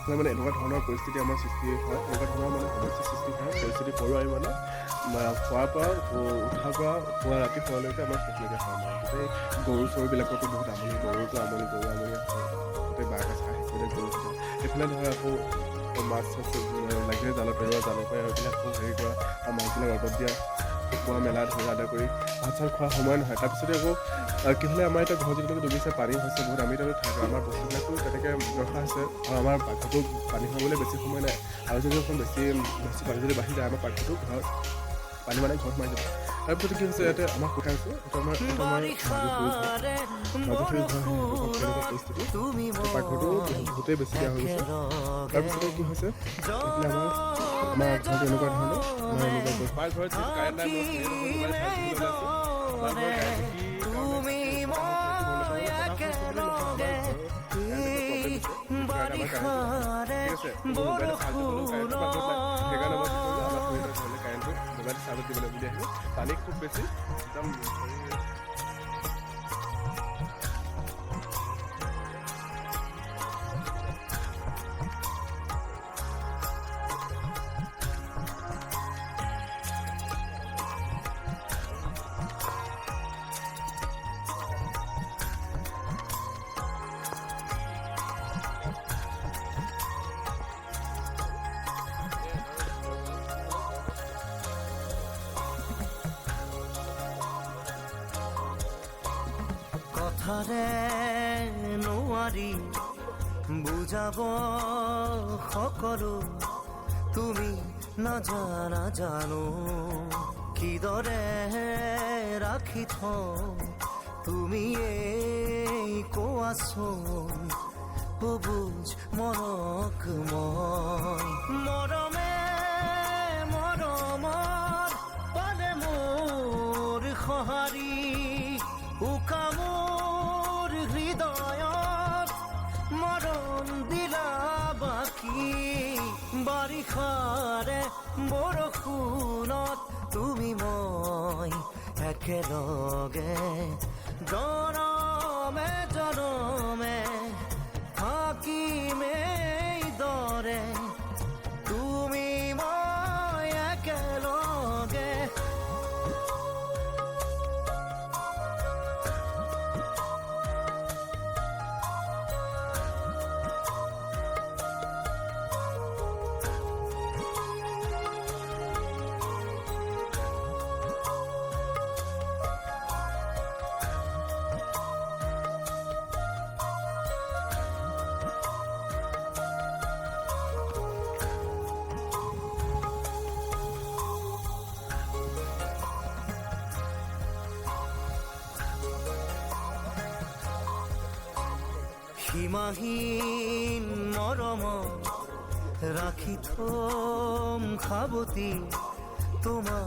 মানে এনেকুৱা ধৰণৰ পৰিস্থিতি আমাৰ সৃষ্টি হয়, এনেকুৱা ধৰণৰ মানে সমস্যাৰ সৃষ্টি হয়। পৰিস্থিতি পৰোঁ আমি মানে খোৱাৰ পৰা উঠাৰ পৰা পুৱা ৰাতি শোৱালৈকে আমাৰ শেষলৈকে হয় মানে গোটেই গৰু চৰুবিলাকতো বহুত আমনি, গৰুটো আমনি, গৰু আমনি হয়, গোটেই বাৰটা চাই গোটেই গৰু হয়। এইফালে ধৰ আকৌ মাছ চাছ লাগিলে জালত পেলোৱা, জালৰ পৰা হৈ পেলাই আকৌ হেৰি কৰা আৰু মাছবিলাক ৰ'দত দিয়া, শুকোৱা মেলা ধৰি আদা কৰি ভাত চাত খোৱা সময় নহয়। তাৰপিছতে আকৌ কি হ'লে আমাৰ এতিয়া ঘৰ যিহেতুকে ডুবিছে, পানী হৈছে বহুত, আমি তাতে থাকে, আমাৰ বস্তুবিলাকো তেনেকৈ ৰখা হৈছে আৰু আমাৰ পাকঘৰটো পানী সোমাবলৈ বেছি সময় নাই। আৰু যদি অকণ বেছি পানী যদি বাঢ়ি যায়, আমাৰ পাকঘৰটো ঘৰত পানী মানে ঘৰত সোমাই যাব। তাৰপিছতে কি হৈছে, ইয়াতে আমাৰ কোঠা আছে, এইটো আমাৰ মাজুখুৰী ঘৰ তেনেকুৱা পৰিস্থিতি, পাকঘৰটো বহুতেই বেছি বেয়া হৈ গৈছে। তাৰপিছতে কি হৈছে, এইফালে আমাৰ ঘৰটো এনেকুৱা ধৰণৰ, আমাৰ এনেকুৱা পাকঘৰত যিটো কাৰেণ্ট নাই, মই মোবাইল চাৰ্জ দিবলৈ ওলাইছোঁ। পাকঘৰৰ কাৰেণ্টটো কি মোবাইল চাৰ্জত দিবলৈ বুলি আহিলোঁ। পানী খুব বেছি একদম কথাৰে নোৱাৰি বুজাব সকলো, তুমি নাজানা জানো কিদৰে ৰাখি থওঁ, তুমিয়েই কোৱাচোন বুজ মনক মই। মৰমে মৰমৰ পালে মোৰ সঁহাৰি, উকা মোৰ হৃদয়ত মৰম দিলা বাকী, বাৰিষাৰে বৰষুণত তুমি মই একেলগে জনমে জনমে থাকিমেই দৰে, তুমি মই একেলগে। সীমাহীন মৰমত ৰাখি থম সাৱতি, তোমাৰ